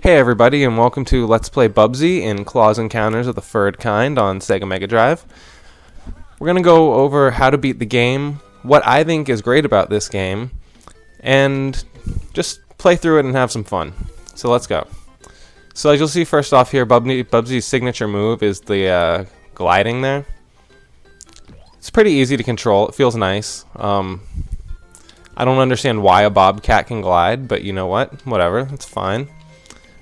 Hey everybody, and welcome to Let's Play Bubsy in Claws Encounters of the Furred Kind on Sega Mega Drive. We're going to go over how to beat the game, what I think is great about this game, and just play through it and have some fun. So let's go. So as you'll see first off here, Bubsy's signature move is the gliding there. It's pretty easy to control, it feels nice. I don't understand why a bobcat can glide, but you know what, whatever, it's fine.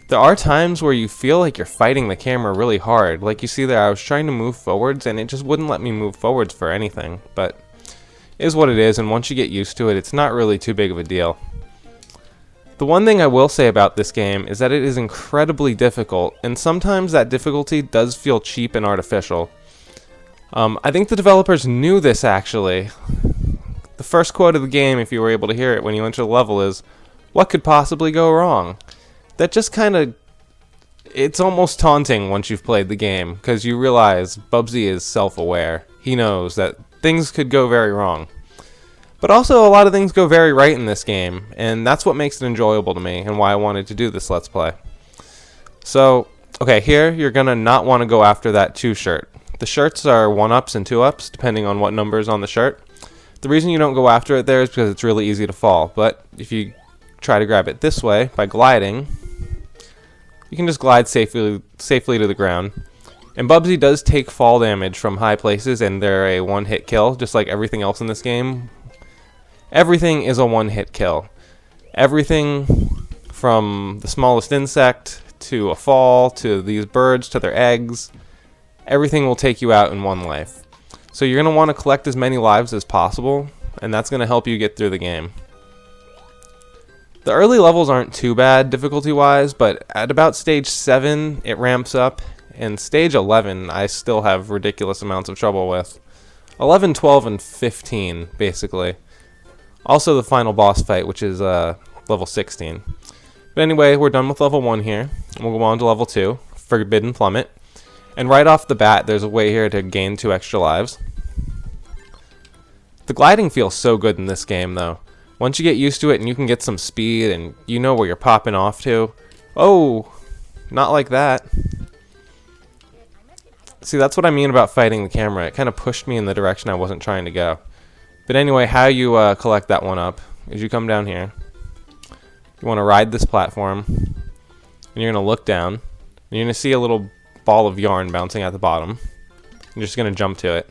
There are times where you feel like you're fighting the camera really hard. Like you see there, I was trying to move forwards and it just wouldn't let me move forwards for anything. But it is what it is, and once you get used to it, it's not really too big of a deal. The one thing I will say about this game is that it is incredibly difficult, and sometimes that difficulty does feel cheap and artificial. I think the developers knew this actually. The first quote of the game, if you were able to hear it when you enter the level, is, "What could possibly go wrong?" That just kind of, it's almost taunting once you've played the game, because you realize Bubsy is self-aware. He knows that things could go very wrong. But also a lot of things go very right in this game, and that's what makes it enjoyable to me, and why I wanted to do this Let's Play. So, okay, here you're going to not want to go after that 2 shirt. The shirts are 1-ups and 2-ups, depending on what number is on the shirt. The reason you don't go after it there is because it's really easy to fall, but if you try to grab it this way, by gliding, you can just glide safely to the ground. And Bubsy does take fall damage from high places, and they're a one-hit kill, just like everything else in this game. Everything is a one-hit kill. Everything from the smallest insect, to a fall, to these birds, to their eggs, everything will take you out in 1 life. So you're going to want to collect as many lives as possible, and that's going to help you get through the game. The early levels aren't too bad difficulty-wise, but at about stage 7 it ramps up, and stage 11 I still have ridiculous amounts of trouble with. 11, 12, and 15, basically. Also the final boss fight, which is level 16. But anyway, we're done with level 1 here, and we'll go on to level 2, Forbidden Plummet. And right off the bat, there's a way here to gain 2 extra lives. The gliding feels so good in this game, though. Once you get used to it and you can get some speed and you know where you're popping off to. Oh, not like that. See, that's what I mean about fighting the camera. It kind of pushed me in the direction I wasn't trying to go. But anyway, how you collect that 1-up is you come down here. You want to ride this platform. And you're going to look down. And you're going to see a little ball of yarn bouncing at the bottom. You're just going to jump to it.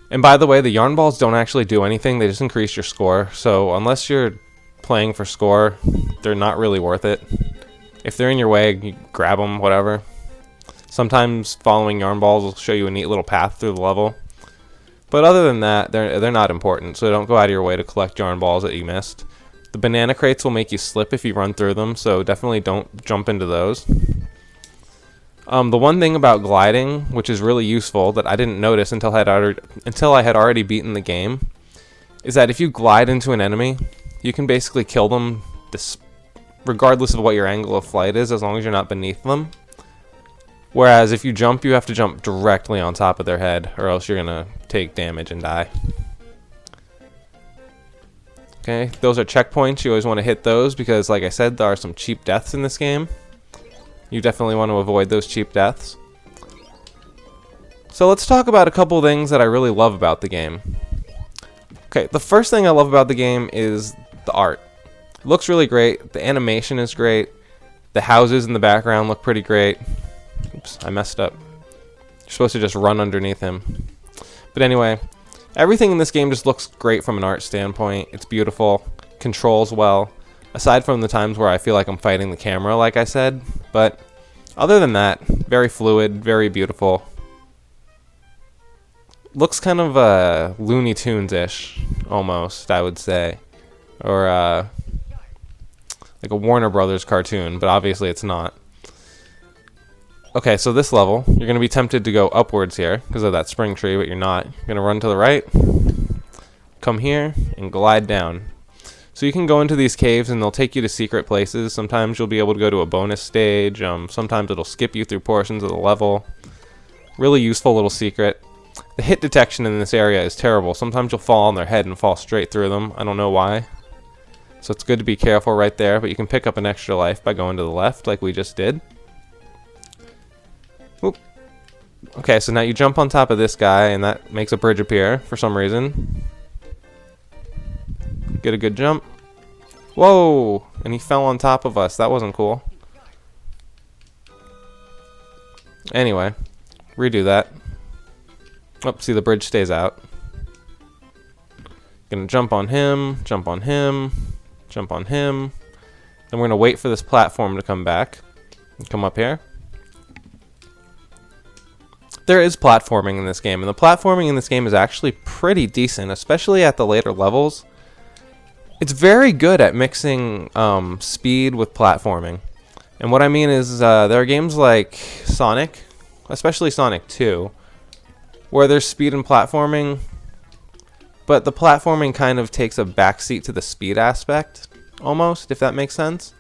And by the way, the yarn balls don't actually do anything, they just increase your score, so unless you're playing for score, they're not really worth it. If they're in your way, you grab them, whatever. Sometimes following yarn balls will show you a neat little path through the level. But other than that, they're not important, so don't go out of your way to collect yarn balls that you missed. The banana crates will make you slip if you run through them, so definitely don't jump into those. The one thing about gliding, which is really useful, that I didn't notice until I had already beaten the game, is that if you glide into an enemy, you can basically kill them regardless of what your angle of flight is, as long as you're not beneath them. Whereas if you jump, you have to jump directly on top of their head, or else you're going to take damage and die. Okay, those are checkpoints. You always want to hit those because, like I said, there are some cheap deaths in this game. You definitely want to avoid those cheap deaths. So let's talk about a couple things that I really love about the game. Okay, the first thing I love about the game is the art. It looks really great. The animation is great. The houses in the background look pretty great. Oops, I messed up. You're supposed to just run underneath him. But anyway, everything in this game just looks great from an art standpoint. It's beautiful, controls well. Aside from the times where I feel like I'm fighting the camera, like I said. But other than that, very fluid, very beautiful. Looks kind of Looney Tunes-ish, almost, I would say. Or like a Warner Brothers cartoon, but obviously it's not. Okay, so this level, you're going to be tempted to go upwards here because of that spring tree, but you're not. You're going to run to the right, come here, and glide down. So you can go into these caves and they'll take you to secret places. Sometimes you'll be able to go to a bonus stage. Sometimes it'll skip you through portions of the level. Really useful little secret. The hit detection in this area is terrible. Sometimes you'll fall on their head and fall straight through them. I don't know why. So it's good to be careful right there, but you can pick up an extra life by going to the left like we just did. Oop. Okay, so now you jump on top of this guy, and that makes a bridge appear for some reason. Get a good jump. Whoa! And he fell on top of us. That wasn't cool. Anyway, redo that. Oh, see, the bridge stays out. Gonna jump on him, jump on him, jump on him. Then we're gonna wait for this platform to come back. Come up here. There is platforming in this game, and the platforming in this game is actually pretty decent, especially at the later levels. It's very good at mixing speed with platforming. And what I mean is there are games like Sonic, especially Sonic 2, where there's speed and platforming, but the platforming kind of takes a backseat to the speed aspect, almost, if that makes sense.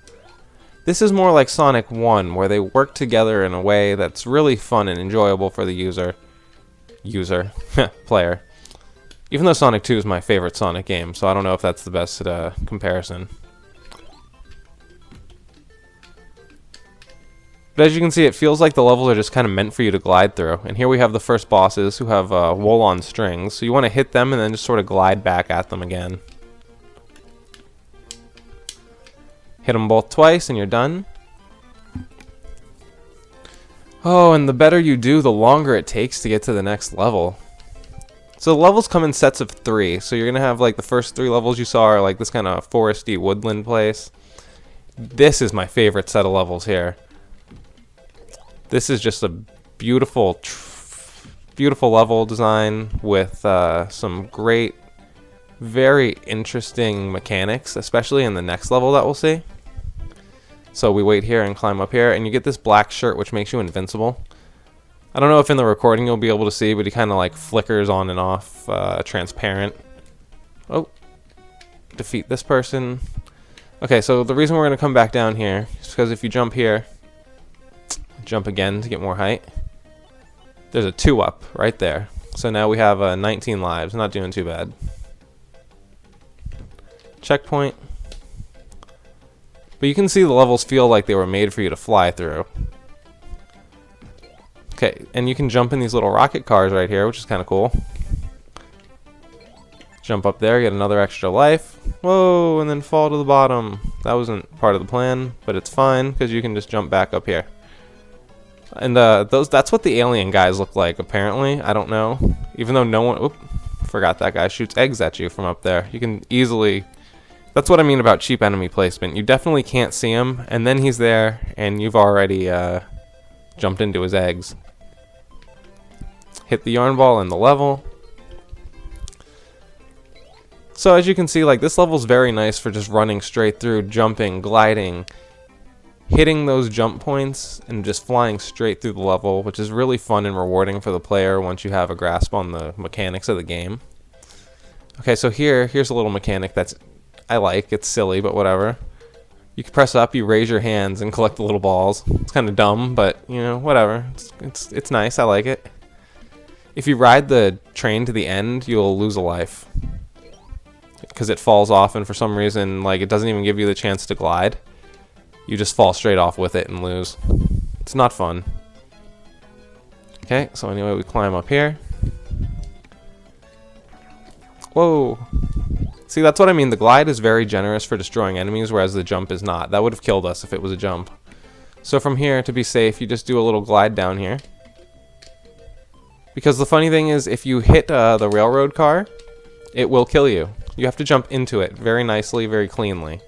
This is more like Sonic 1, where they work together in a way that's really fun and enjoyable for the player. Even though Sonic 2 is my favorite Sonic game, so I don't know if that's the best comparison. But as you can see, it feels like the levels are just kind of meant for you to glide through. And here we have the first bosses who have wool on strings, so you want to hit them and then just sort of glide back at them again. Hit them both twice and you're done. Oh, and the better you do, the longer it takes to get to the next level. So the levels come in sets of 3. So you're going to have like the first 3 levels you saw are like this kind of foresty woodland place. This is my favorite set of levels here. This is just a beautiful, beautiful level design with some great, very interesting mechanics, especially in the next level that we'll see. So we wait here and climb up here, and you get this black shirt which makes you invincible. I don't know if in the recording you'll be able to see, but he kind of like flickers on and off, transparent. Oh, defeat this person. Okay, so the reason we're going to come back down here is because if you jump here, jump again to get more height, there's a 2-up right there. So now we have 19 lives, not doing too bad. Checkpoint. But you can see the levels feel like they were made for you to fly through. Okay, and you can jump in these little rocket cars right here, which is kind of cool. Jump up there, get another extra life. Whoa, and then fall to the bottom. That wasn't part of the plan, but it's fine because you can just jump back up here. And that's what the alien guys look like, apparently. I don't know. Even though no one... Oop, forgot that guy shoots eggs at you from up there. You can easily... That's what I mean about cheap enemy placement. You definitely can't see him, and then he's there, and you've already jumped into his eggs. Hit the yarn ball in the level. So as you can see, like, this level's very nice for just running straight through, jumping, gliding, hitting those jump points, and just flying straight through the level, which is really fun and rewarding for the player once you have a grasp on the mechanics of the game. Okay, so here's a little mechanic that's I like. It's silly, but whatever. You can press up, you raise your hands, and collect the little balls. It's kind of dumb, but, you know, whatever. It's nice. I like it. If you ride the train to the end, you'll lose a life. Because it falls off, and for some reason, like, it doesn't even give you the chance to glide. You just fall straight off with it and lose. It's not fun. Okay, so anyway, we climb up here. Whoa. See, that's what I mean. The glide is very generous for destroying enemies, whereas the jump is not. That would have killed us if it was a jump. So from here, to be safe, you just do a little glide down here. Because the funny thing is, if you hit the railroad car, it will kill you. You have to jump into it very nicely, very cleanly.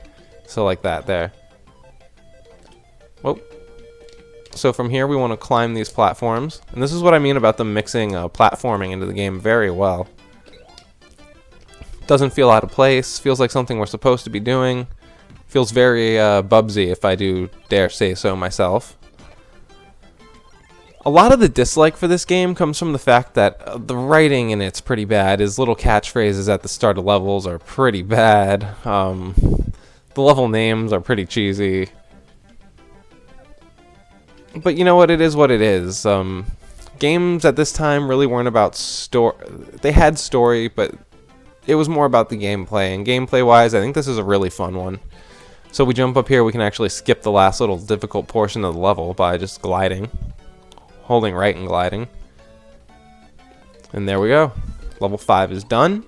So like that, there. Whoa. So from here, we want to climb these platforms. And this is what I mean about them mixing platforming into the game very well. Doesn't feel out of place. Feels like something we're supposed to be doing. Feels very Bubsy, if I do dare say so myself. A lot of the dislike for this game comes from the fact that the writing in it's pretty bad. His little catchphrases at the start of levels are pretty bad. The level names are pretty cheesy. But you know what? It is what it is. Games at this time really weren't about story. They had story, but it was more about the gameplay. And gameplay-wise, I think this is a really fun one. So we jump up here, we can actually skip the last little difficult portion of the level by just gliding. Holding right and gliding. And there we go. Level 5 is done.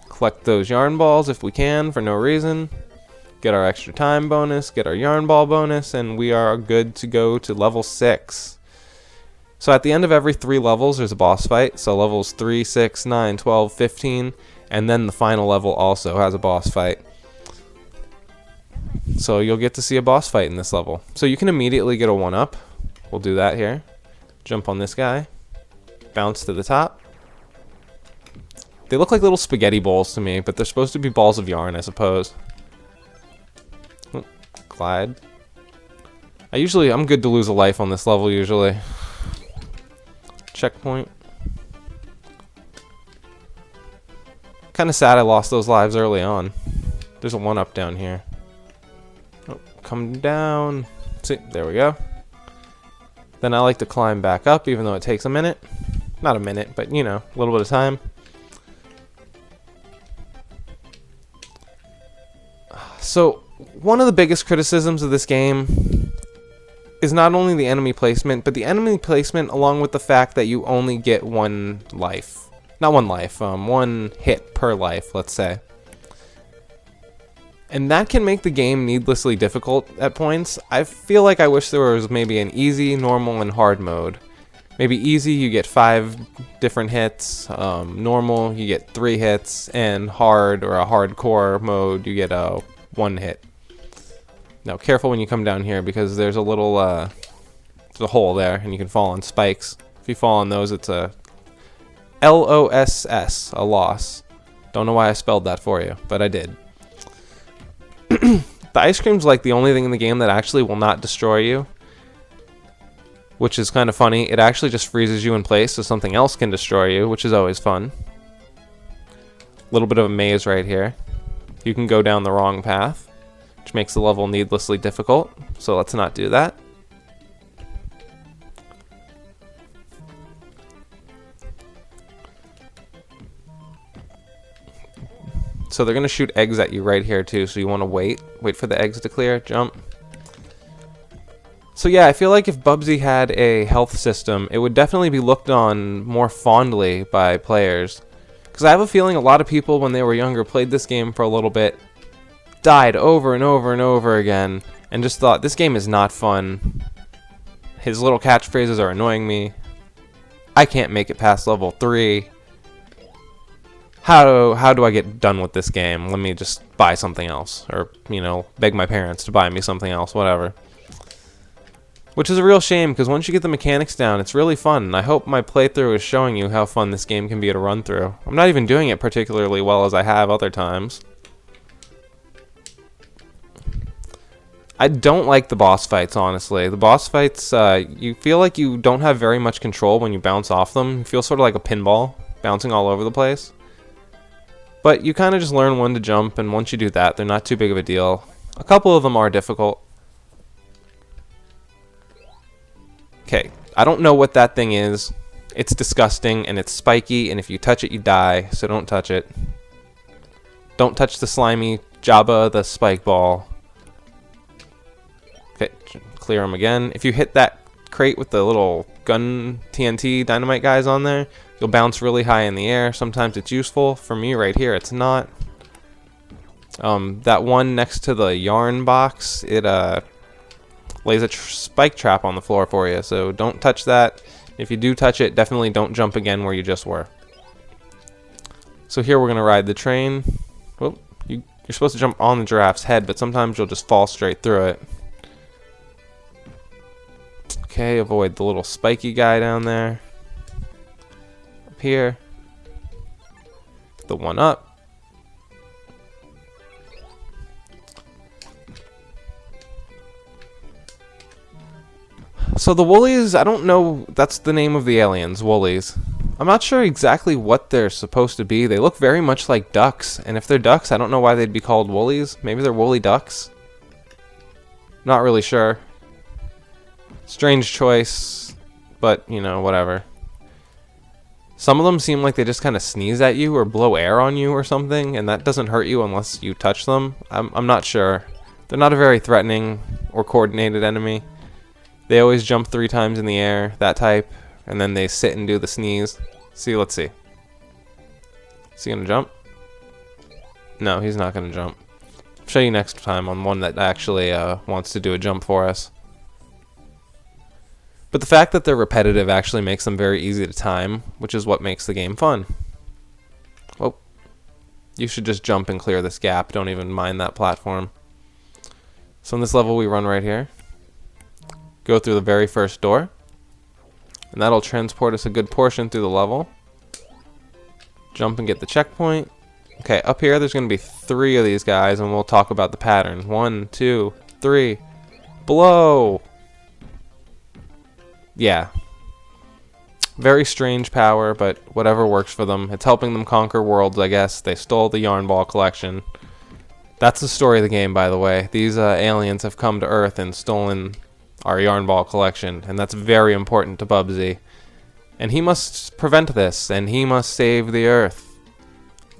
Collect those yarn balls if we can for no reason. Get our extra time bonus, get our yarn ball bonus, and we are good to go to level 6. So at the end of every 3 levels, there's a boss fight. So levels 3, 6, 9, 12, 15, and then the final level also has a boss fight. So you'll get to see a boss fight in this level. So you can immediately get a 1-up. We'll do that here. Jump on this guy. Bounce to the top. They look like little spaghetti bowls to me, but they're supposed to be balls of yarn, I suppose. Oh, glide. I'm good to lose a life on this level usually. Checkpoint. Kind of sad I lost those lives early on. There's a 1-up down here. Oh, come down. See, there we go. Then I like to climb back up, even though it takes a minute. Not a minute, but you know, a little bit of time. So, one of the biggest criticisms of this game is not only the enemy placement, but the enemy placement along with the fact that you only get 1 life. Not 1 life, 1 hit per life, let's say. And that can make the game needlessly difficult at points. I feel like I wish there was maybe an easy, normal, and hard mode. Maybe easy, you get 5 different hits. Normal, you get 3 hits. And hard, or a hardcore mode, you get 1 hit. Now, careful when you come down here because there's a little, there's a hole there, and you can fall on spikes. If you fall on those, it's a LOSS, a loss. Don't know why I spelled that for you, but I did. The ice cream's like the only thing in the game that actually will not destroy you, which is kind of funny. It actually just freezes you in place so something else can destroy you, which is always fun. A little bit of a maze right here. You can go down the wrong path, which makes the level needlessly difficult, so let's not do that. So they're going to shoot eggs at you right here too, so you want to wait for the eggs to clear, jump. So yeah, I feel like if Bubsy had a health system, it would definitely be looked on more fondly by players. Because I have a feeling a lot of people when they were younger played this game for a little bit, died over and over and over again, and just thought, this game is not fun. His little catchphrases are annoying me. I can't make it past level 3. How do I get done with this game? Let me just buy something else. Or, you know, beg my parents to buy me something else, whatever. Which is a real shame, because once you get the mechanics down, it's really fun. And I hope my playthrough is showing you how fun this game can be to run through. I'm not even doing it particularly well as I have other times. I don't like the boss fights, honestly. The boss fights, you feel like you don't have very much control when you bounce off them. You feel sort of like a pinball, bouncing all over the place. But you kind of just learn when to jump, and once you do that, they're not too big of a deal. A couple of them are difficult. Okay, I don't know what that thing is. It's disgusting, and it's spiky, and if you touch it, you die, so don't touch it. Don't touch the slimy Jabba, the spike ball. Okay, clear them again. If you hit that crate with the little gun TNT dynamite guys on there, you'll bounce really high in the air. Sometimes it's useful. For me right here, it's not. That one next to the yarn box, it lays a spike trap on the floor for you, so don't touch that. If you do touch it, definitely don't jump again where you just were. So here we're going to ride the train. Whoop, you're supposed to jump on the giraffe's head, but sometimes you'll just fall straight through it. Okay, avoid the little spiky guy down there. Up here. The 1-up. So the woolies, I don't know, that's the name of the aliens, woolies. I'm not sure exactly what they're supposed to be. They look very much like ducks, and if they're ducks, I don't know why they'd be called woolies. Maybe they're woolly ducks? Not really sure. Strange choice, but, you know, whatever. Some of them seem like they just kind of sneeze at you or blow air on you or something, and that doesn't hurt you unless you touch them. I'm not sure. They're not a very threatening or coordinated enemy. They always jump 3 times in the air, that type, and then they sit and do the sneeze. See, let's see. Is he gonna jump? No, he's not gonna jump. I'll show you next time on one that actually wants to do a jump for us. But the fact that they're repetitive actually makes them very easy to time, which is what makes the game fun. Oh, you should just jump and clear this gap. Don't even mind that platform. So in this level we run right here. Go through the very first door. And that'll transport us a good portion through the level. Jump and get the checkpoint. Okay, up here there's going to be 3 of these guys, and we'll talk about the pattern. 1, 2, 3. Blow! Yeah. Very strange power, but whatever works for them. It's helping them conquer worlds, I guess. They stole the Yarn Ball collection. That's the story of the game, by the way. These aliens have come to Earth and stolen our Yarn Ball collection, and that's very important to Bubsy. And he must prevent this, and he must save the Earth.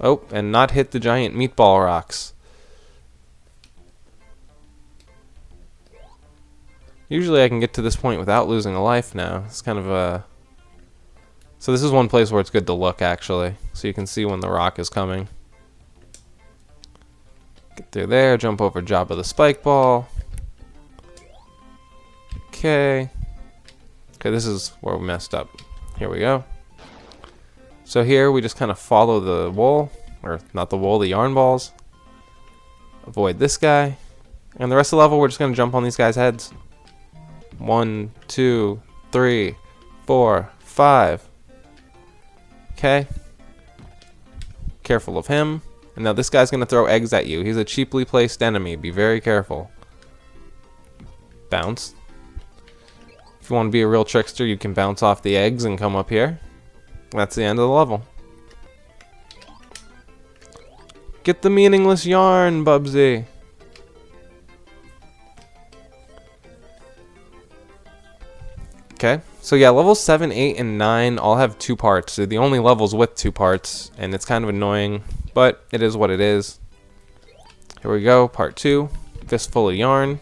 Oh, and not hit the giant meatball rocks. Usually I can get to this point without losing a life now. It's kind of a... So this is one place where it's good to look, actually. So you can see when the rock is coming. Get through there, jump over Jabba the Spike Ball. Okay. Okay, this is where we messed up. Here we go. So here we just kind of follow the wool. Or not the wool, the yarn balls. Avoid this guy. And the rest of the level we're just going to jump on these guys' heads. 1, 2, 3, 4, 5. Okay. Careful of him. And now this guy's going to throw eggs at you. He's a cheaply placed enemy. Be very careful. Bounce. If you want to be a real trickster, you can bounce off the eggs and come up here. That's the end of the level. Get the meaningless yarn, Bubsy. Okay, so yeah, levels 7, 8, and 9 all have 2 parts. They're the only levels with 2 parts, and it's kind of annoying, but it is what it is. Here we go, part 2, Fistful of Yarn.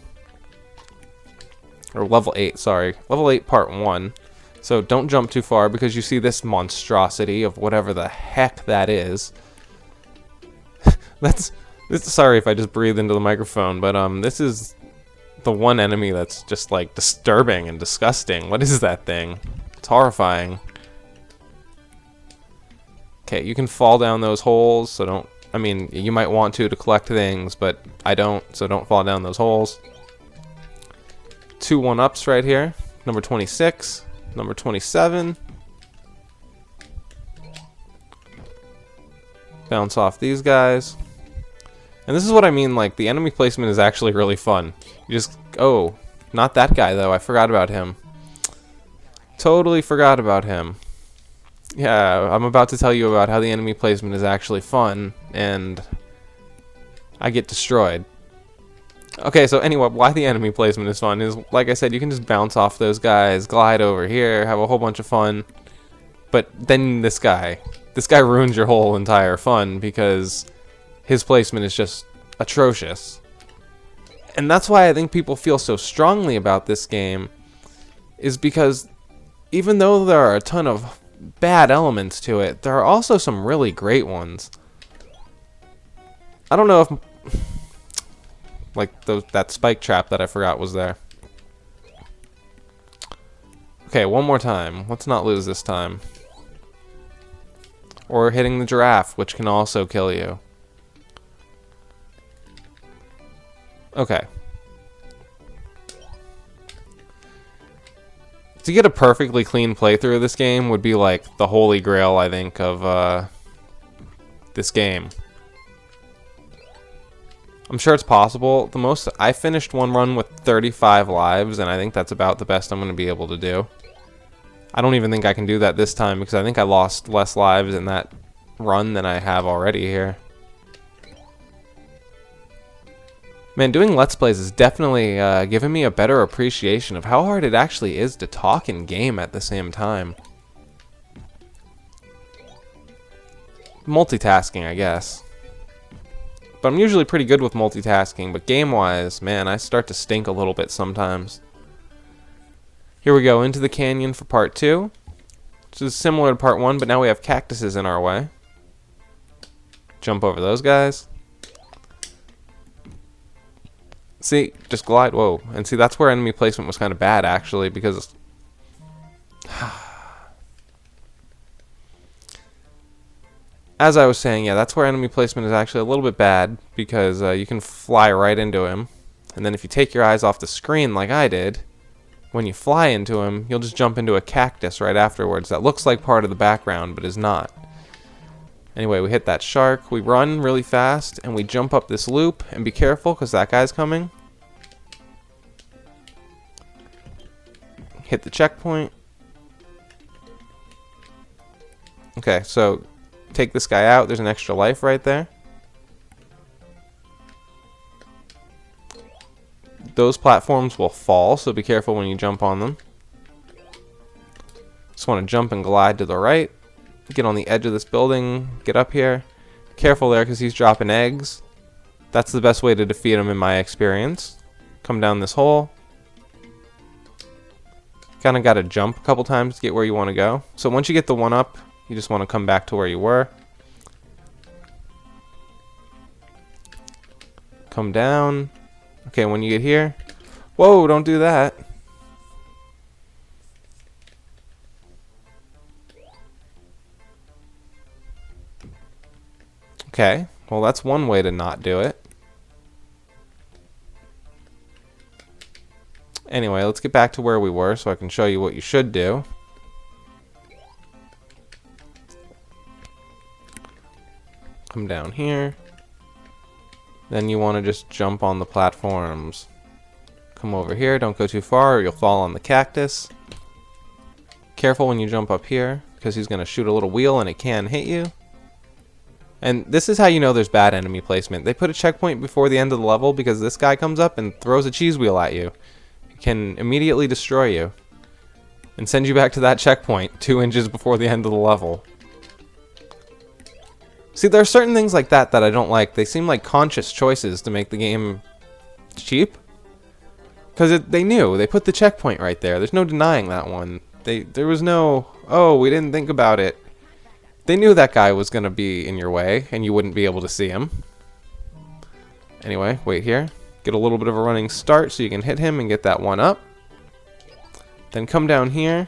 Or level 8, sorry. Level 8, part 1. So don't jump too far because you see this monstrosity of whatever the heck that is. Sorry if I just breathed into the microphone, but this is the one enemy that's just like disturbing and disgusting. What is that thing? It's horrifying. Okay, you can fall down those holes, so don't... I mean, you might want to collect things, but I don't, so don't fall down those holes. 2 1-ups right here. Number 26, number 27. Bounce off these guys. And this is what I mean, like, the enemy placement is actually really fun. You just... Oh, not that guy, though. I forgot about him. Totally forgot about him. Yeah, I'm about to tell you about how the enemy placement is actually fun, and I get destroyed. Okay, so anyway, why the enemy placement is fun is, like I said, you can just bounce off those guys, glide over here, have a whole bunch of fun. But then this guy ruins your whole entire fun because his placement is just atrocious. And that's why I think people feel so strongly about this game, is because even though there are a ton of bad elements to it, there are also some really great ones. I don't know if... like that spike trap that I forgot was there. Okay, one more time. Let's not lose this time. Or hitting the giraffe, which can also kill you. Okay. To get a perfectly clean playthrough of this game would be like the holy grail, I think, of this game. I'm sure it's possible. I finished one run with 35 lives, and I think that's about the best I'm going to be able to do. I don't even think I can do that this time, because I think I lost less lives in that run than I have already here. Man, doing Let's Plays has definitely given me a better appreciation of how hard it actually is to talk and game at the same time. multitasking, I guess. But I'm usually pretty good with multitasking, but game-wise, man, I start to stink a little bit sometimes. Here we go, into the canyon for part 2. Which is similar to part 1, but now we have cactuses in our way. Jump over those guys. See, just glide, whoa. And see, that's where enemy placement was kind of bad, actually, because... As I was saying, yeah, that's where enemy placement is actually a little bit bad, because you can fly right into him. And then if you take your eyes off the screen like I did, when you fly into him, you'll just jump into a cactus right afterwards that looks like part of the background, but is not. Anyway, we hit that shark, we run really fast, and we jump up this loop, and be careful, because that guy's coming. Hit the checkpoint. Okay, so take this guy out, there's an extra life right there. Those platforms will fall, so be careful when you jump on them. Just want to jump and glide to the right. Get on the edge of this building, get up here. Careful there because he's dropping eggs. That's the best way to defeat him in my experience. Come down this hole. Kind of got to jump a couple times to get where you want to go. So once you get the one up, you just want to come back to where you were. Come down. Okay, when you get here, whoa, don't do that. Okay, well that's one way to not do it. Anyway, let's get back to where we were so I can show you what you should do. Come down here. Then you want to just jump on the platforms. Come over here, don't go too far or you'll fall on the cactus. Careful when you jump up here, because he's going to shoot a little wheel and it can hit you. And this is how you know there's bad enemy placement. They put a checkpoint before the end of the level because this guy comes up and throws a cheese wheel at you. It can immediately destroy you and send you back to that checkpoint 2 inches before the end of the level. See, there are certain things like that that I don't like. They seem like conscious choices to make the game cheap. Because they knew. They put the checkpoint right there. There's no denying that one. There was no, oh, we didn't think about it. They knew that guy was going to be in your way, and you wouldn't be able to see him. Anyway, wait here. Get a little bit of a running start so you can hit him and get that one up. Then come down here.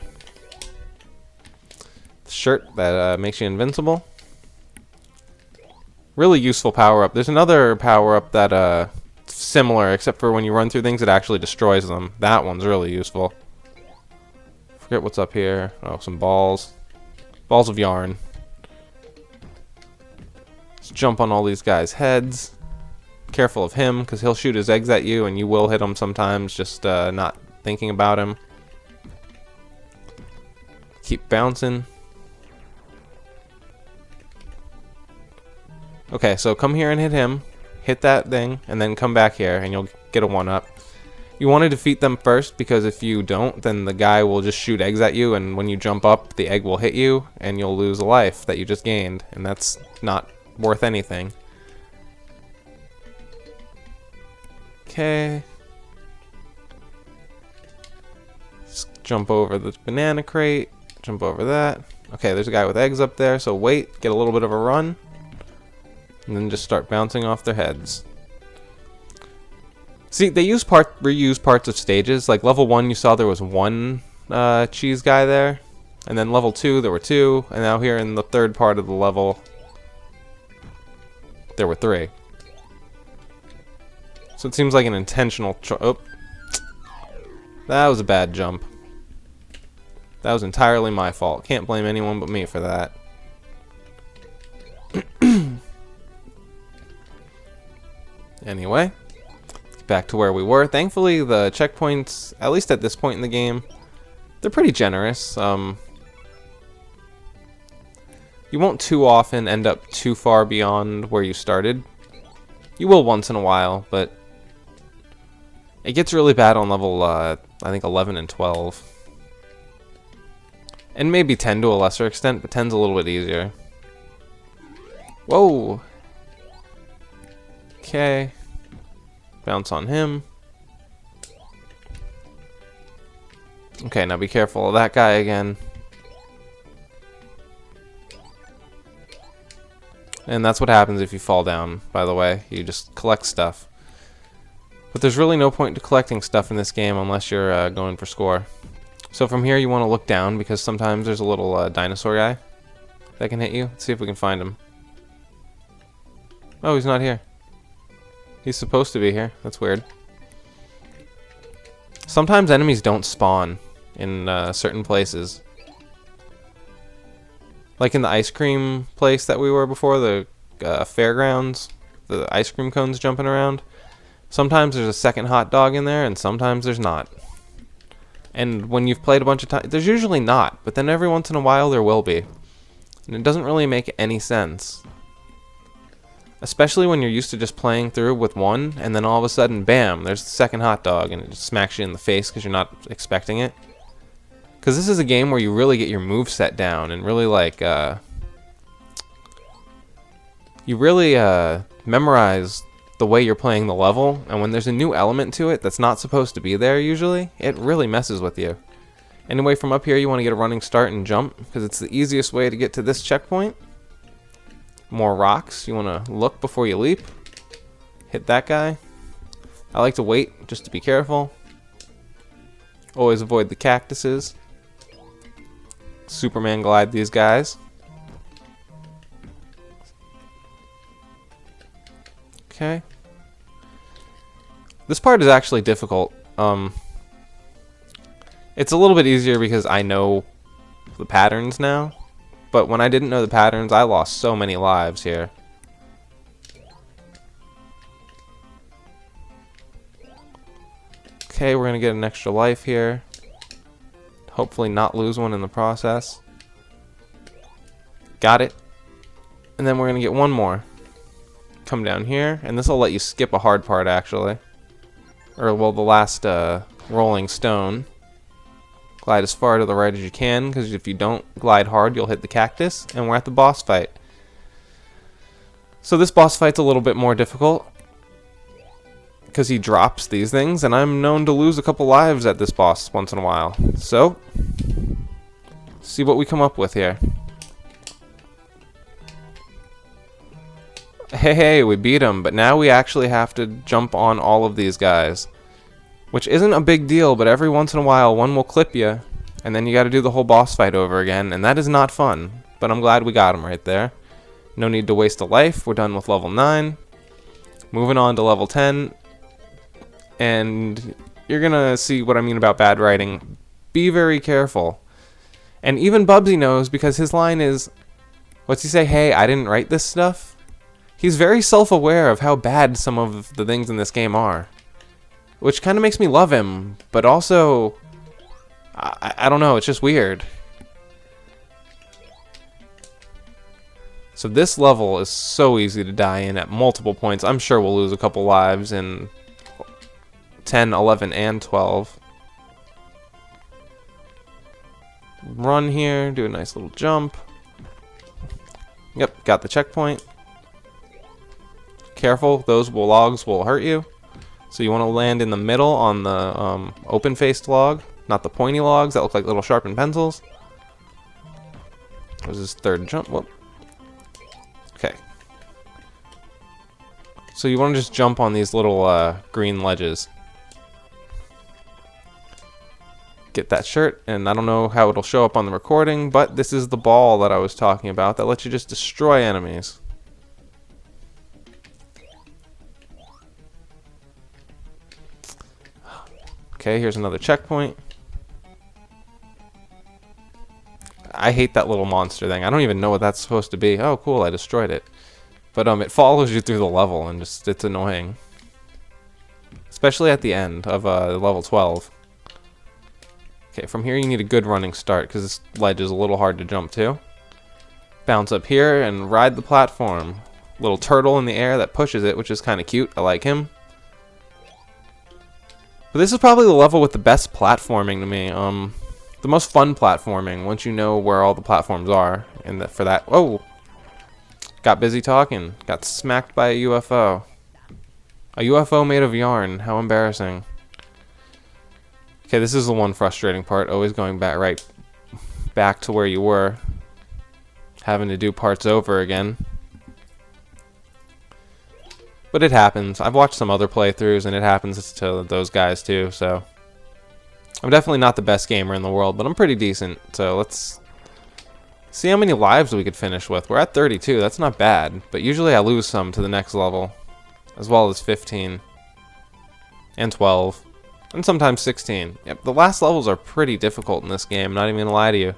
The shirt that makes you invincible. Really useful power-up. There's another power-up that similar, except for when you run through things, it actually destroys them. That one's really useful. Forget what's up here. Oh, some balls. Balls of yarn. Let's jump on all these guys' heads. Careful of him, because he'll shoot his eggs at you, and you will hit him sometimes, just not thinking about him. Keep bouncing. Okay, so come here and hit him. Hit that thing, and then come back here, and you'll get a 1-up. You want to defeat them first, because if you don't, then the guy will just shoot eggs at you, and when you jump up, the egg will hit you, and you'll lose a life that you just gained, and that's not worth anything. Okay. Just jump over the banana crate. Jump over that. Okay, there's a guy with eggs up there, so wait, get a little bit of a run. And then just start bouncing off their heads. See, they reuse parts of stages. Like level 1, you saw there was 1 cheese guy there. And then level 2, there were 2. And now here in the third part of the level, there were 3. So it seems like an intentional oh. That was a bad jump. That was entirely my fault. Can't blame anyone but me for that. Anyway, back to where we were. Thankfully, the checkpoints, at least at this point in the game, they're pretty generous. You won't too often end up too far beyond where you started. You will once in a while, but it gets really bad on level, I think 11 and 12. And maybe 10 to a lesser extent, but 10's a little bit easier. Whoa. Okay. Bounce on him. Okay, now be careful of that guy again. And that's what happens if you fall down, by the way. You just collect stuff. But there's really no point to collecting stuff in this game unless you're going for score. So from here you want to look down because sometimes there's a little dinosaur guy that can hit you. Let's see if we can find him. Oh, he's not here. He's supposed to be here. That's weird. Sometimes enemies don't spawn in certain places. Like in the ice cream place that we were before, the fairgrounds, the ice cream cones jumping around. Sometimes there's a second hot dog in there, and sometimes there's not. And when you've played a bunch of times, there's usually not, but then every once in a while there will be. And it doesn't really make any sense. Especially when you're used to just playing through with one, and then all of a sudden, bam, there's the second hot dog, and it just smacks you in the face because you're not expecting it. Because this is a game where you really get your moveset down, and really, like, you really memorize the way you're playing the level, and when there's a new element to it that's not supposed to be there usually, it really messes with you. Anyway, from up here you want to get a running start and jump, because it's the easiest way to get to this checkpoint. More rocks. You want to look before you leap. Hit that guy. I like to wait just to be careful. Always avoid the cactuses. Superman glide these guys. Okay. This part is actually difficult. It's a little bit easier because I know the patterns now. But when I didn't know the patterns, I lost so many lives here. Okay, we're going to get an extra life here. Hopefully not lose one in the process. Got it. And then we're going to get one more. Come down here, and this will let you skip a hard part, actually. Or, well, the last rolling stone. Glide as far to the right as you can, because if you don't glide hard, you'll hit the cactus, and we're at the boss fight. So this boss fight's a little bit more difficult, because he drops these things, and I'm known to lose a couple lives at this boss once in a while. So, see what we come up with here. Hey, we beat him, but now we actually have to jump on all of these guys. Which isn't a big deal, but every once in a while one will clip you, and then you gotta do the whole boss fight over again, and that is not fun. But I'm glad we got him right there. No need to waste a life. We're done with level 9. Moving on to level 10. And you're gonna see what I mean about bad writing. Be very careful. And even Bubsy knows, because his line is, what's he say? Hey, I didn't write this stuff? He's very self-aware of how bad some of the things in this game are. Which kind of makes me love him, but also, I don't know, it's just weird. So this level is so easy to die in at multiple points. I'm sure we'll lose a couple lives in 10, 11, and 12. Run here, do a nice little jump. Yep, got the checkpoint. Careful, those logs will hurt you. So you want to land in the middle on the open-faced log, not the pointy logs that look like little sharpened pencils. There's his third jump. Whoop. Okay. So you want to just jump on these little green ledges. Get that shirt, and I don't know how it'll show up on the recording, but this is the ball that I was talking about that lets you just destroy enemies. Okay, here's another checkpoint. I hate that little monster thing. I don't even know what that's supposed to be. Oh, cool, I destroyed it. But it follows you through the level, and just it's annoying. Especially at the end of level 12. Okay, from here you need a good running start, because this ledge is a little hard to jump to. Bounce up here and ride the platform. Little turtle in the air that pushes it, which is kind of cute. I like him. But this is probably the level with the best platforming to me. The most fun platforming once you know where all the platforms are. And for that, oh, Got busy talking. Got smacked by a UFO. A UFO made of yarn. How embarrassing. Okay, this is the one frustrating part. Always going back to where you were. Having to do parts over again. But it happens. I've watched some other playthroughs, and it happens to those guys too, so... I'm definitely not the best gamer in the world, but I'm pretty decent. So let's see how many lives we could finish with. We're at 32. That's not bad. But usually I lose some to the next level. As well as 15. And 12. And sometimes 16. Yep, the last levels are pretty difficult in this game. I'm not even going to lie to you.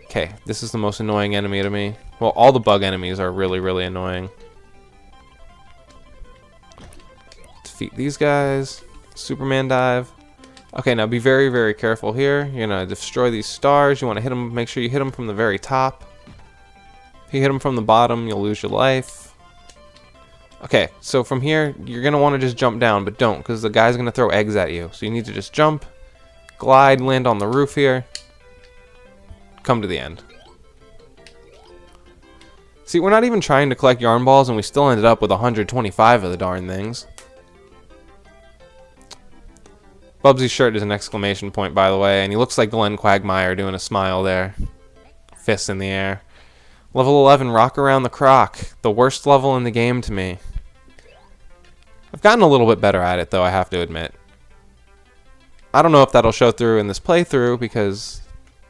Okay, this is the most annoying enemy to me. Well, all the bug enemies are really, really annoying. Defeat these guys. Superman dive. Okay, now be very, very careful here. You're going to destroy these stars. You want to hit them. Make sure you hit them from the very top. If you hit them from the bottom, you'll lose your life. Okay, so from here, you're going to want to just jump down, but don't, because the guy's going to throw eggs at you. So you need to just jump, glide, land on the roof here, come to the end. See, we're not even trying to collect yarn balls, and we still ended up with 125 of the darn things. Bubsy's shirt is an exclamation point, by the way, and he looks like Glenn Quagmire doing a smile there. Fists in the air. Level 11, Rock Around the Croc. The worst level in the game to me. I've gotten a little bit better at it, though, I have to admit. I don't know if that'll show through in this playthrough, because,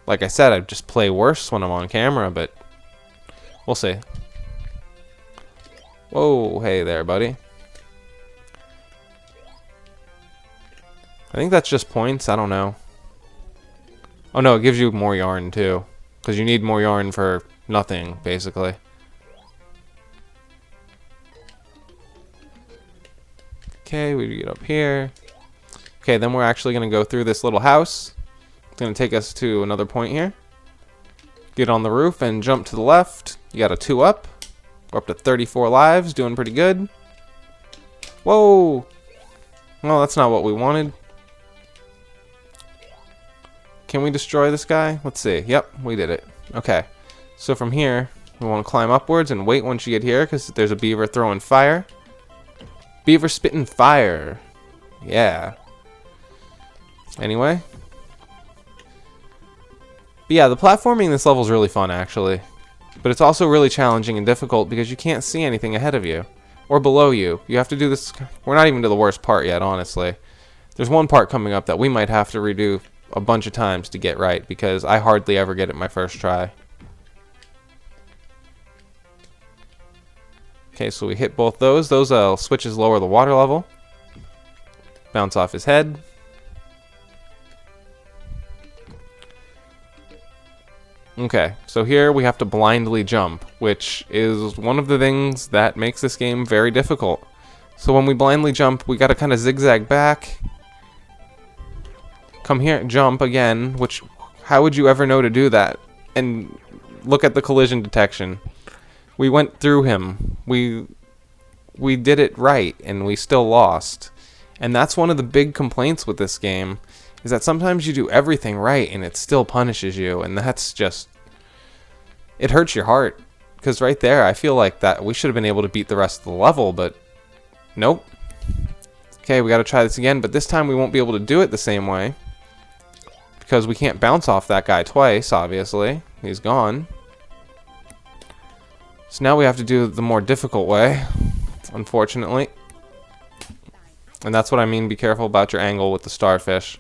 like I said, I just play worse when I'm on camera, but we'll see. Whoa, hey there, buddy. I think that's just points. I don't know. Oh no, it gives you more yarn too. Because you need more yarn for nothing, basically. Okay, we get up here. Okay, then we're actually going to go through this little house. It's going to take us to another point here. Get on the roof and jump to the left. You got a 2 up. We're up to 34 lives, doing pretty good. Whoa! Well, that's not what we wanted. Can we destroy this guy? Let's see. Yep, we did it. Okay. So from here, we want to climb upwards and wait once you get here, because there's a beaver throwing fire. Beaver spitting fire. Yeah. Anyway. But yeah, the platforming in this level is really fun, actually. But it's also really challenging and difficult because you can't see anything ahead of you. Or below you. You have to do this... We're not even to the worst part yet, honestly. There's one part coming up that we might have to redo a bunch of times to get right, because I hardly ever get it my first try. Okay, so we hit both those. Those switches lower the water level. Bounce off his head. Okay, so here we have to blindly jump, which is one of the things that makes this game very difficult. So when we blindly jump, we gotta kind of zigzag back. Come here, jump again, which, how would you ever know to do that? And look at the collision detection. We went through him. We did it right, and we still lost. And that's one of the big complaints with this game, is that sometimes you do everything right, and it still punishes you, and that's just... It hurts your heart. Because right there, I feel like that we should have been able to beat the rest of the level, but nope. Okay, we gotta try this again, but this time we won't be able to do it the same way. Because we can't bounce off that guy twice, obviously. He's gone. So now we have to do the more difficult way, unfortunately. And that's what I mean, be careful about your angle with the starfish.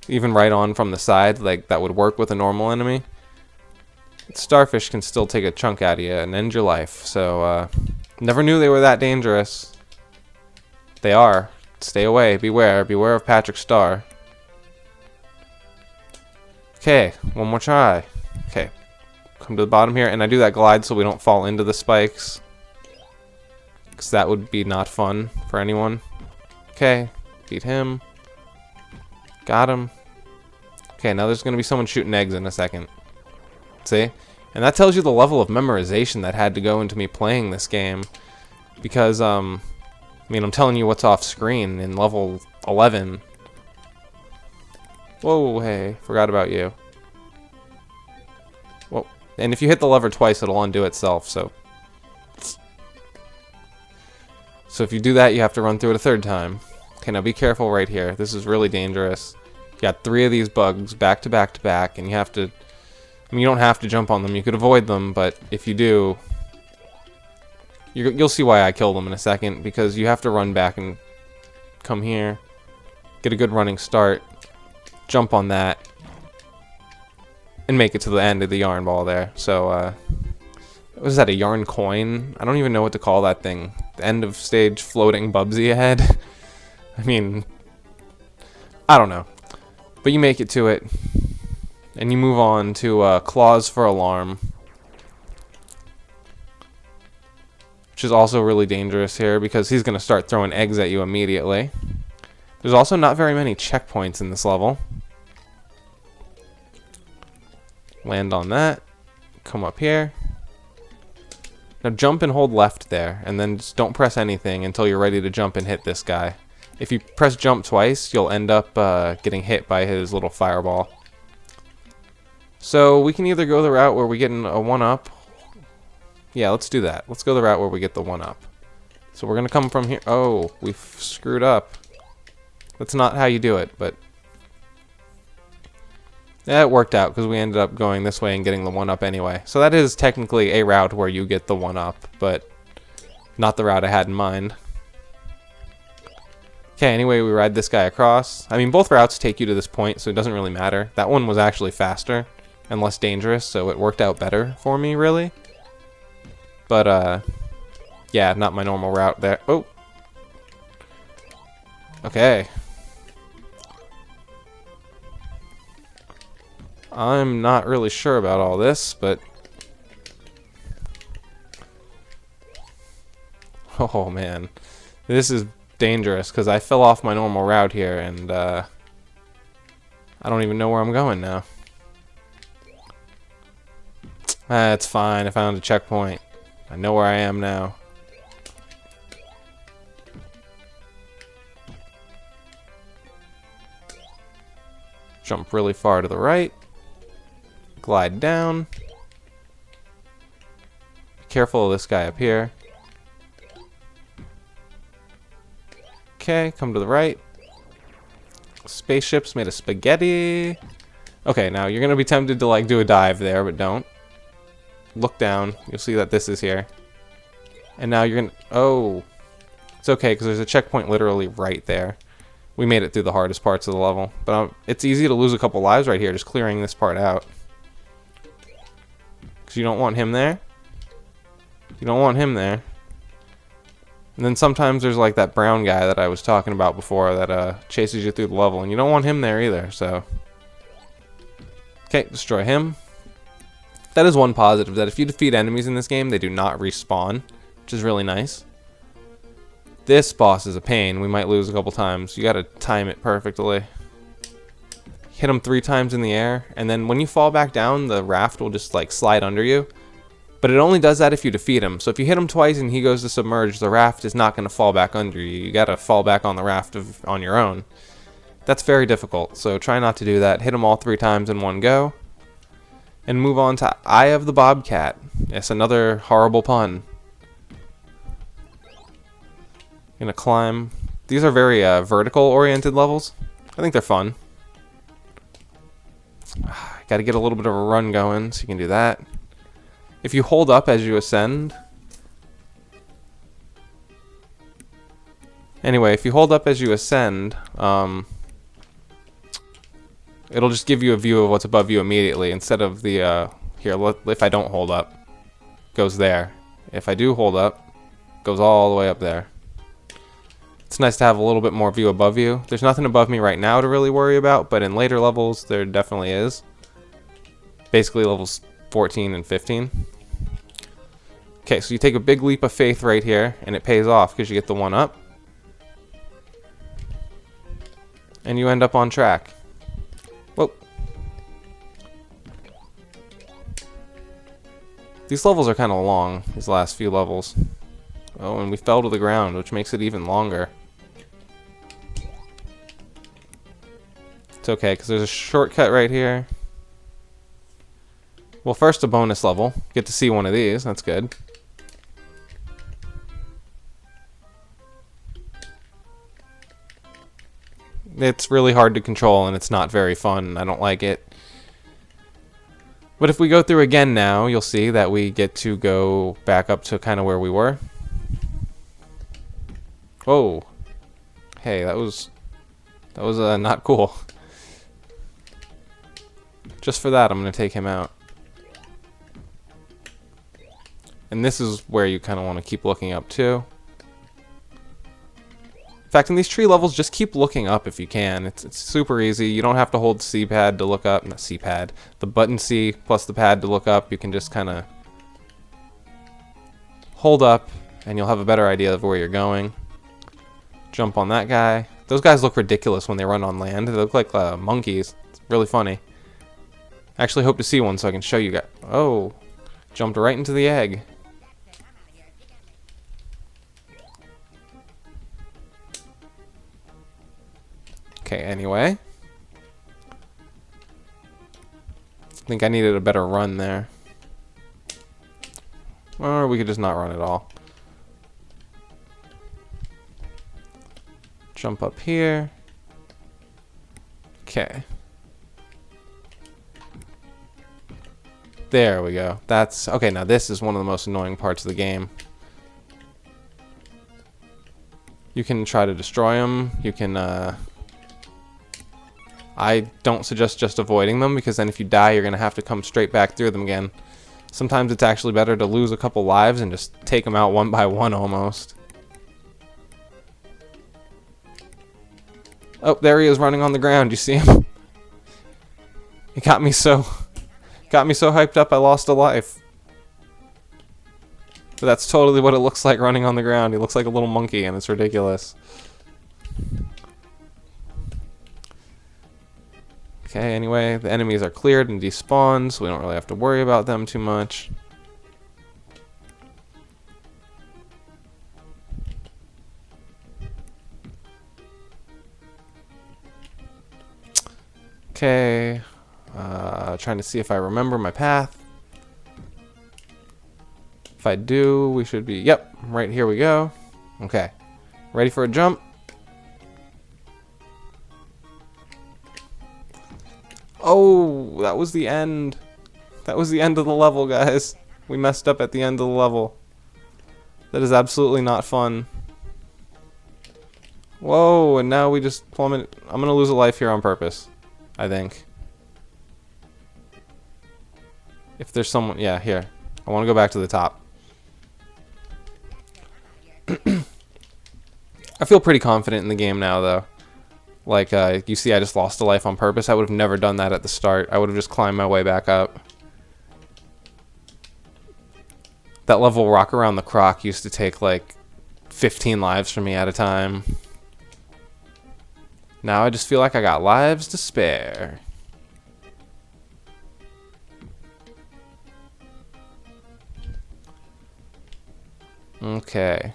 Even right on from the side, like that would work with a normal enemy. Starfish can still take a chunk out of you and end your life. So, never knew they were that dangerous. They are. Stay away. Beware. Beware of Patrick Star. Okay, one more try. Okay, come to the bottom here, and I do that glide so we don't fall into the spikes, because that would be not fun for anyone. Okay, beat him. Got him. Okay, now there's going to be someone shooting eggs in a second. See? And that tells you the level of memorization that had to go into me playing this game, because, I mean, I'm telling you what's off screen in level 11. Whoa, hey, forgot about you. Whoa, And if you hit the lever twice, it'll undo itself, so if you do that, you have to run through it a third time. Okay, now be careful right here. This is really dangerous. You got 3 of these bugs back to back to back, and you have to... I mean, you don't have to jump on them. You could avoid them, but if you do... You'll see why I killed them in a second, because you have to run back and come here, get a good running start, jump on that, and make it to the end of the yarn ball there. So, what is that, a yarn coin? I don't even know what to call that thing. The end of stage floating Bubsy ahead. I mean, I don't know. But you make it to it, and you move on to Claws for Alarm, which is also really dangerous here because he's going to start throwing eggs at you immediately. There's also not very many checkpoints in this level. Land on that. Come up here. Now jump and hold left there, and then just don't press anything until you're ready to jump and hit this guy. If you press jump twice, you'll end up getting hit by his little fireball. So we can either go the route where we get a 1-up. Yeah, let's do that. Let's go the route where we get the 1-up. So we're going to come from here. Oh, we've screwed up. That's not how you do it, but... yeah, it worked out because we ended up going this way and getting the 1-up anyway. So that is technically a route where you get the 1-up, but not the route I had in mind. Okay, anyway, we ride this guy across. I mean, both routes take you to this point, so it doesn't really matter. That one was actually faster and less dangerous, so it worked out better for me, really. But, yeah, not my normal route there. Oh! Okay. I'm not really sure about all this, but... oh, man. This is dangerous, because I fell off my normal route here, and, I don't even know where I'm going now. It's fine. I found a checkpoint. I know where I am now. Jump really far to the right. Glide down. Be careful of this guy up here. Okay, come to the right. Spaceships made of spaghetti. Okay, now you're gonna be tempted to like do a dive there, but don't. Look down. You'll see that this is here. And now you're gonna... oh. It's okay, because there's a checkpoint literally right there. We made it through the hardest parts of the level. But it's easy to lose a couple lives right here, just clearing this part out. Because you don't want him there. You don't want him there. And then sometimes there's like that brown guy that I was talking about before that chases you through the level. And you don't want him there either, so... okay, destroy him. That is one positive, that if you defeat enemies in this game, they do not respawn, which is really nice. This boss is a pain. We might lose a couple times. You gotta time it perfectly. Hit him 3 times in the air, and then when you fall back down, the raft will just like slide under you. But it only does that if you defeat him. So if you hit him twice and he goes to submerge, the raft is not going to fall back under you. You gotta fall back on the raft on your own. That's very difficult, so try not to do that. Hit him all 3 times in one go. And move on to Eye of the Bobcat. Yes, another horrible pun. Gonna climb. These are very vertical-oriented levels. I think they're fun. Gotta get a little bit of a run going, so you can do that. If you hold up as you ascend... anyway, if you hold up as you ascend, it'll just give you a view of what's above you immediately instead of the, here, if I don't hold up, goes there. If I do hold up, goes all the way up there. It's nice to have a little bit more view above you. There's nothing above me right now to really worry about, but in later levels, there definitely is. Basically levels 14 and 15. Okay, so you take a big leap of faith right here, and it pays off because you get the 1-up. And you end up on track. Whoa. These levels are kind of long, these last few levels. Oh, and we fell to the ground, which makes it even longer. It's okay, because there's a shortcut right here. Well, first a bonus level. Get to see one of these. That's good. It's really hard to control and it's not very fun. I don't like it. But if we go through again now, you'll see that we get to go back up to kind of where we were. Whoa. Hey, that was not cool. Just for that, I'm going to take him out. And this is where you kind of want to keep looking up too. In fact, in these tree levels, just keep looking up if you can. It's super easy. You don't have to hold C-pad to look up. Not C-pad. The button C plus the pad to look up. You can just kind of hold up, and you'll have a better idea of where you're going. Jump on that guy. Those guys look ridiculous when they run on land. They look like monkeys. It's really funny. I actually hope to see one so I can show you guys. Oh, jumped right into the egg. Okay, anyway. I think I needed a better run there. Or we could just not run at all. Jump up here. Okay. There we go. That's okay. Now this is one of the most annoying parts of the game. You can try to destroy them. You can I don't suggest just avoiding them, because then if you die, you're going to have to come straight back through them again. Sometimes it's actually better to lose a couple lives and just take them out one by one almost. Oh, there he is running on the ground. You see him? It got me so hyped up I lost a life. But that's totally what it looks like running on the ground. He looks like a little monkey and it's ridiculous. Okay, anyway, the enemies are cleared and despawned, so we don't really have to worry about them too much. Okay, trying to see if I remember my path. If I do, we should be, yep, right here we go. Okay, ready for a jump? Oh, that was the end. That was the end of the level, guys. We messed up at the end of the level. That is absolutely not fun. Whoa, and now we just plummet. I'm gonna lose a life here on purpose, I think. If there's someone, yeah, here. I want to go back to the top. I feel pretty confident in the game now, though. Like, you see, I just lost a life on purpose. I would have never done that at the start. I would have just climbed my way back up. That level, Rock Around the Croc, used to take, like, 15 lives from me at a time. Now I just feel like I got lives to spare. Okay.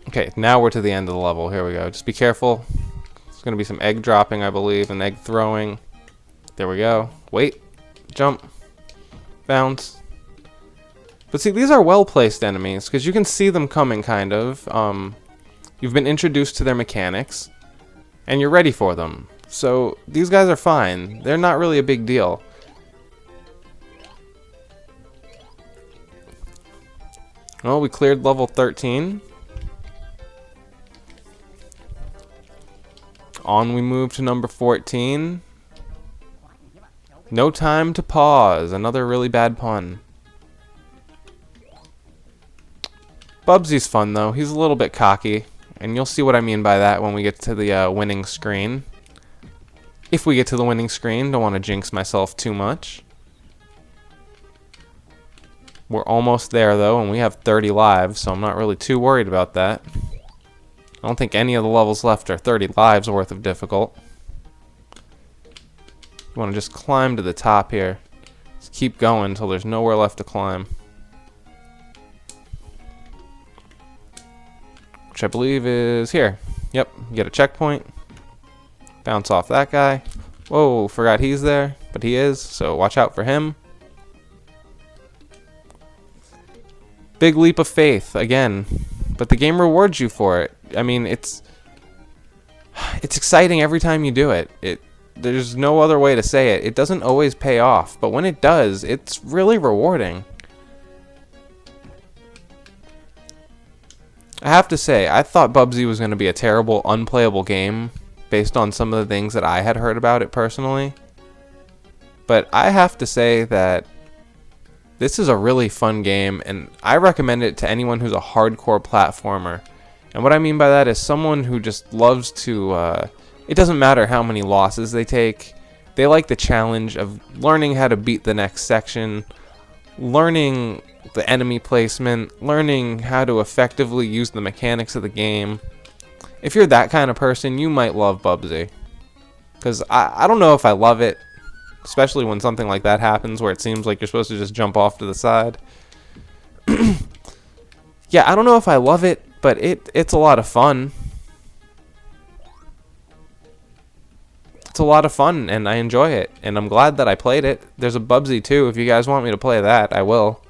Okay, now we're to the end of the level. Here we go. Just be careful. There's going to be some egg dropping, I believe, and egg throwing. There we go. Wait. Jump. Bounce. But see, these are well-placed enemies, because you can see them coming, kind of. You've been introduced to their mechanics, and you're ready for them. So, these guys are fine. They're not really a big deal. Well, we cleared level 13. On we move to number 14. No time to pause. Another really bad pun. Bubsy's fun, though. He's a little bit cocky. And you'll see what I mean by that when we get to the winning screen. If we get to the winning screen, don't want to jinx myself too much. We're almost there, though, and we have 30 lives, so I'm not really too worried about that. I don't think any of the levels left are 30 lives worth of difficult. You want to just climb to the top here. Just keep going until there's nowhere left to climb. Which I believe is here. Yep, you get a checkpoint. Bounce off that guy. Whoa, forgot he's there, but he is, so watch out for him. Big leap of faith, again. But the game rewards you for it. I mean, it's exciting every time you do it. There's no other way to say it. It doesn't always pay off, but when it does, it's really rewarding. I have to say, I thought Bubsy was going to be a terrible, unplayable game based on some of the things that I had heard about it personally. But I have to say that this is a really fun game, and I recommend it to anyone who's a hardcore platformer. And what I mean by that is someone who just loves to, it doesn't matter how many losses they take. They like the challenge of learning how to beat the next section, learning the enemy placement, learning how to effectively use the mechanics of the game. If you're that kind of person, you might love Bubsy. Because I don't know if I love it, especially when something like that happens where it seems like you're supposed to just jump off to the side. Yeah, I don't know if I love it, but it's a lot of fun. It's a lot of fun, and I enjoy it, and I'm glad that I played it. There's a Bubsy too. If you guys want me to play that, I will.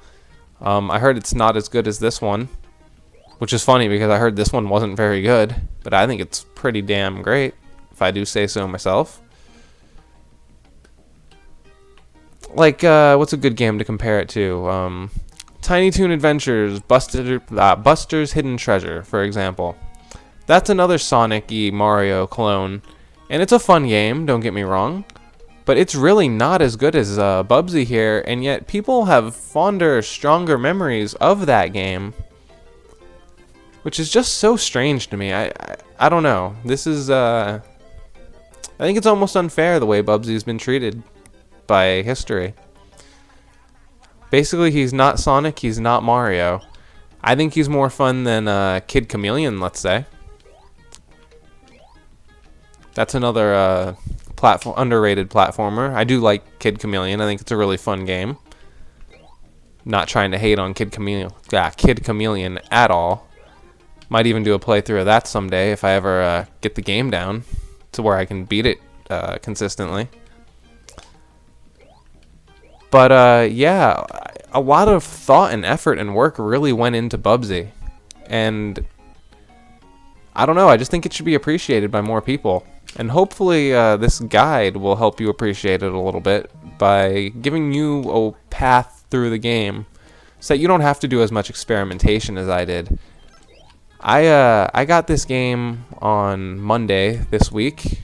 I heard it's not as good as this one, which is funny because I heard this one wasn't very good, but I think it's pretty damn great, if I do say so myself. Like, what's a good game to compare it to? Tiny Toon Adventures, Buster's Hidden Treasure, for example. That's another Sonic-y Mario clone, and it's a fun game, don't get me wrong. But it's really not as good as Bubsy here, and yet people have fonder, stronger memories of that game, which is just so strange to me. I don't know. This is, I think it's almost unfair the way Bubsy's been treated by history. Basically, he's not Sonic, he's not Mario. I think he's more fun than Kid Chameleon, let's say. That's another underrated platformer. I do like Kid Chameleon. I think it's a really fun game. Not trying to hate on Kid Chameleon at all. Might even do a playthrough of that someday if I ever get the game down to where I can beat it consistently. But yeah, a lot of thought and effort and work really went into Bubsy. And I don't know, I just think it should be appreciated by more people. And hopefully this guide will help you appreciate it a little bit by giving you a path through the game so that you don't have to do as much experimentation as I did. I got this game on Monday this week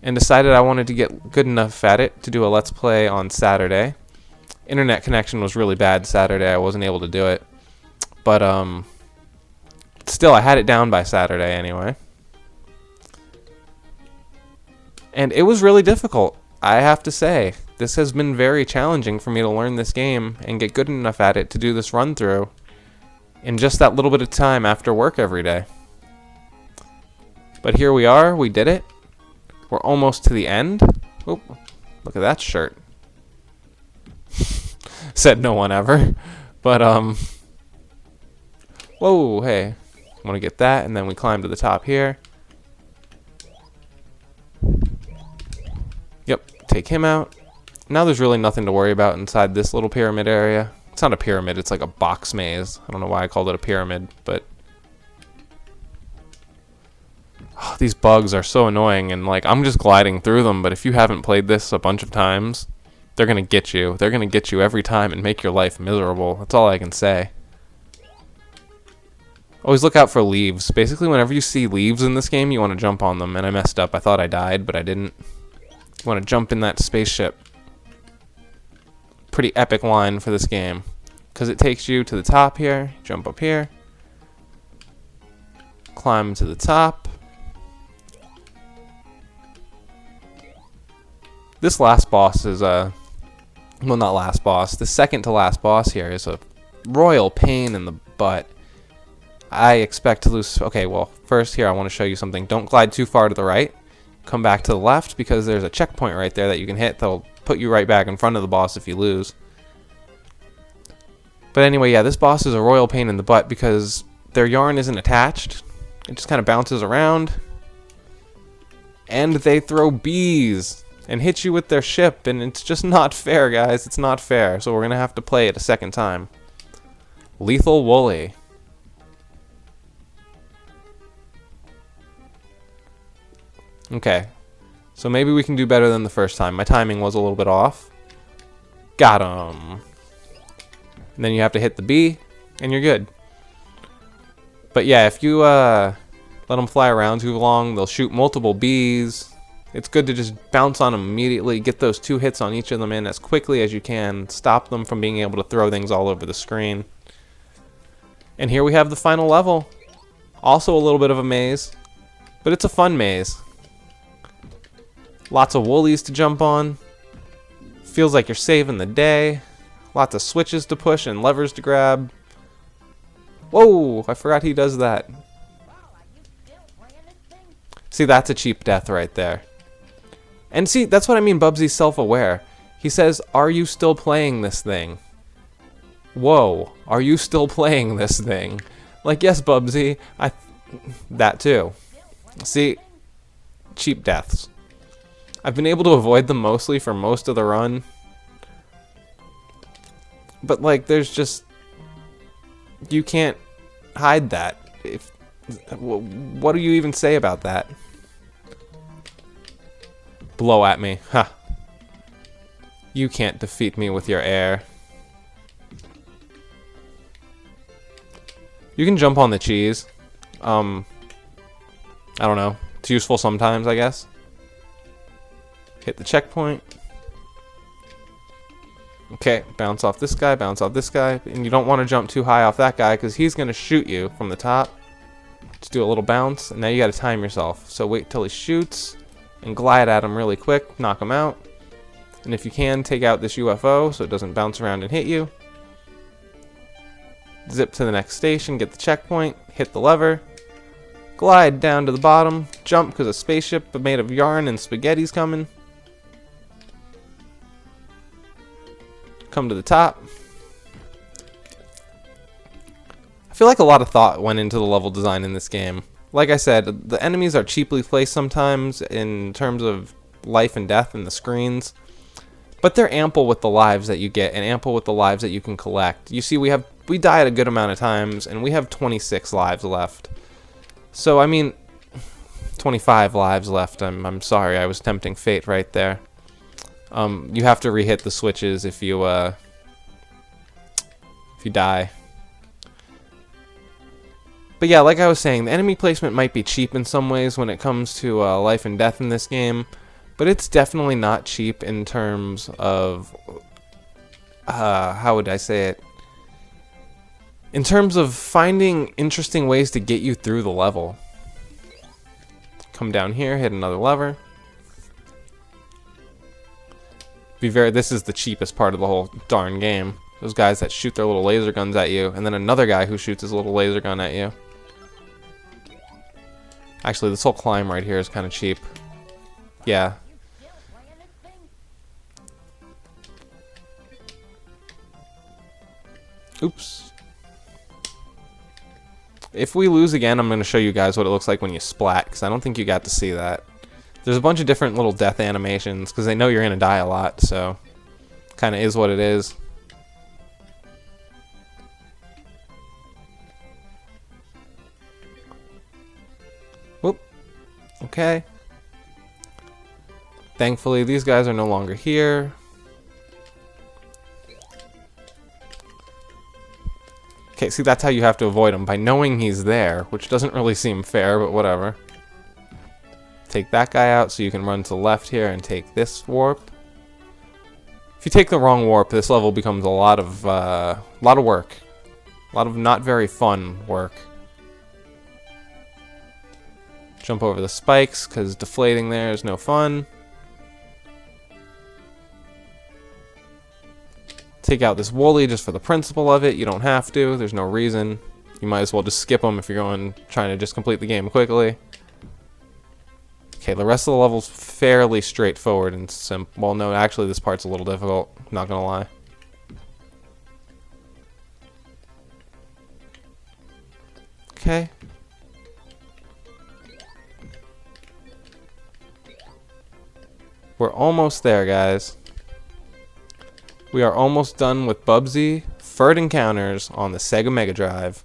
and decided I wanted to get good enough at it to do a Let's Play on Saturday. Internet connection was really bad Saturday. I wasn't able to do it. But still, I had it down by Saturday anyway. And it was really difficult, I have to say. This has been very challenging for me to learn this game and get good enough at it to do this run through in just that little bit of time after work every day. But here we are, we did it. We're almost to the end. Oop, look at that shirt. Said no one ever. But, whoa, hey. Want to get that, and then we climb to the top here. Yep, take him out. Now there's really nothing to worry about inside this little pyramid area. It's not a pyramid, it's like a box maze. I don't know why I called it a pyramid, but oh, these bugs are so annoying, and like I'm just gliding through them, but if you haven't played this a bunch of times, they're gonna get you. They're gonna get you every time and make your life miserable. That's all I can say. Always look out for leaves. Basically, whenever you see leaves in this game, you want to jump on them, and I messed up. I thought I died, but I didn't. You want to jump in that spaceship. Pretty epic line for this game, because it takes you to the top here, jump up here, climb to the top. This last boss is well, not last boss, the second to last boss here is a royal pain in the butt. I expect to lose. Okay, well, first here I want to show you something. Don't glide too far to the right. Come back to the left, because there's a checkpoint right there that you can hit that'll put you right back in front of the boss if you lose. But anyway, yeah, this boss is a royal pain in the butt because their yarn isn't attached. It just kind of bounces around. And they throw bees and hit you with their ship, and it's just not fair, guys. It's not fair. So we're going to have to play it a second time. Lethal Wooly. Okay. So maybe we can do better than the first time. My timing was a little bit off. Got him. And then you have to hit the bee, and you're good. But yeah, if you let them fly around too long, they'll shoot multiple bees. It's good to just bounce on them immediately, get those 2 hits on each of them in as quickly as you can, stop them from being able to throw things all over the screen. And here we have the final level. Also a little bit of a maze, but it's a fun maze. Lots of woolies to jump on. Feels like you're saving the day. Lots of switches to push and levers to grab. Whoa, I forgot he does that. See, that's a cheap death right there. And see, that's what I mean, Bubsy's self-aware. He says, "Are you still playing this thing?" Whoa, are you still playing this thing? Like, yes, Bubsy, that too. See, cheap deaths. I've been able to avoid them mostly for most of the run. But, like, there's just... You can't hide that. What do you even say about that? Blow at me. Ha. You can't defeat me with your air. You can jump on the cheese. I don't know. It's useful sometimes, I guess. Hit the checkpoint. Okay, bounce off this guy, bounce off this guy. And you don't want to jump too high off that guy because he's going to shoot you from the top. Just do a little bounce, and now you got to time yourself. So wait till he shoots and glide at him really quick, knock him out. And if you can, take out this UFO so it doesn't bounce around and hit you. Zip to the next station, get the checkpoint, hit the lever, glide down to the bottom, jump because a spaceship made of yarn and spaghetti's coming. Come to the top. I feel like a lot of thought went into the level design in this game. Like I said, the enemies are cheaply placed sometimes in terms of life and death in the screens, but they're ample with the lives that you get and ample with the lives that you can collect. You see, we died a good amount of times, and we have 26 lives left. So, I mean, 25 lives left. I'm sorry, I was tempting fate right there. You have to re-hit the switches if you die. But yeah, like I was saying, the enemy placement might be cheap in some ways when it comes to life and death in this game, but it's definitely not cheap in terms of, how would I say it? In terms of finding interesting ways to get you through the level. Come down here, hit another lever. This is the cheapest part of the whole darn game. Those guys that shoot their little laser guns at you, and then another guy who shoots his little laser gun at you. Actually, this whole climb right here is kind of cheap. Yeah. Oops. If we lose again, I'm going to show you guys what it looks like when you splat, because I don't think you got to see that. There's a bunch of different little death animations, because they know you're going to die a lot, so kind of is what it is. Whoop. Okay. Thankfully, these guys are no longer here. Okay, see, that's how you have to avoid him, by knowing he's there, which doesn't really seem fair, but whatever. Take that guy out so you can run to the left here and take this warp. If you take the wrong warp, this level becomes a lot of work. A lot of not very fun work. Jump over the spikes, because deflating there is no fun. Take out this Wooly just for the principle of it. You don't have to. There's no reason. You might as well just skip them if you're trying to just complete the game quickly. Okay, the rest of the level's fairly straightforward and simple. Well, no, actually this part's a little difficult. Not gonna lie. Okay. We're almost there, guys. We are almost done with Bubsy Furred Encounters on the Sega Mega Drive.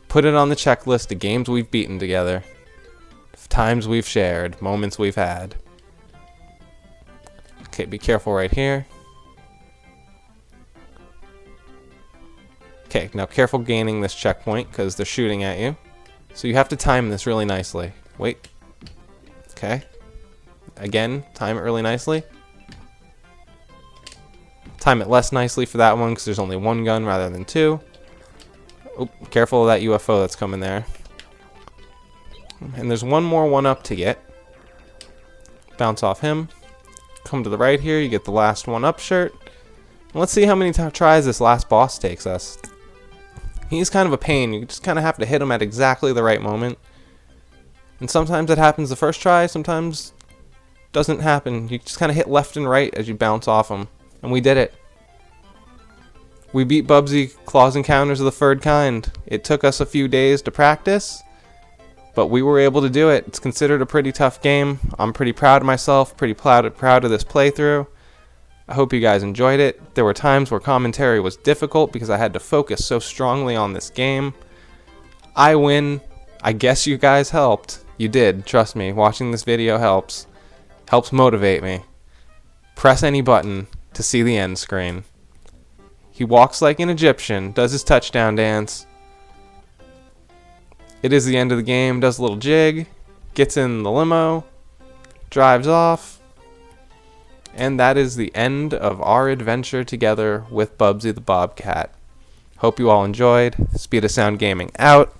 Put it on the checklist of games we've beaten together, times we've shared, moments we've had. Okay, be careful right here. Okay, now careful gaining this checkpoint because they're shooting at you. So you have to time this really nicely. Wait. Okay. Again, time it really nicely. Time it less nicely for that one because there's only one gun rather than two. Oh, careful of that UFO that's coming there. And there's one more one-up to get. Bounce off him. Come to the right here, you get the last one-up shirt. And let's see how many tries this last boss takes us. He's kind of a pain. You just kind of have to hit him at exactly the right moment. And sometimes it happens the first try, sometimes doesn't happen. You just kind of hit left and right as you bounce off him. And we did it. We beat Bubsy Claws Encounters of the Furred Kind. It took us a few days to practice, but we were able to do it. It's considered a pretty tough game. I'm pretty proud of myself, pretty proud of this playthrough. I hope you guys enjoyed it. There were times where commentary was difficult because I had to focus so strongly on this game. I win. I guess you guys helped. You did, trust me. Watching this video helps. Helps motivate me. Press any button to see the end screen. He walks like an Egyptian, does his touchdown dance. It is the end of the game, does a little jig, gets in the limo, drives off, and that is the end of our adventure together with Bubsy the Bobcat. Hope you all enjoyed. Speed of Sound Gaming out.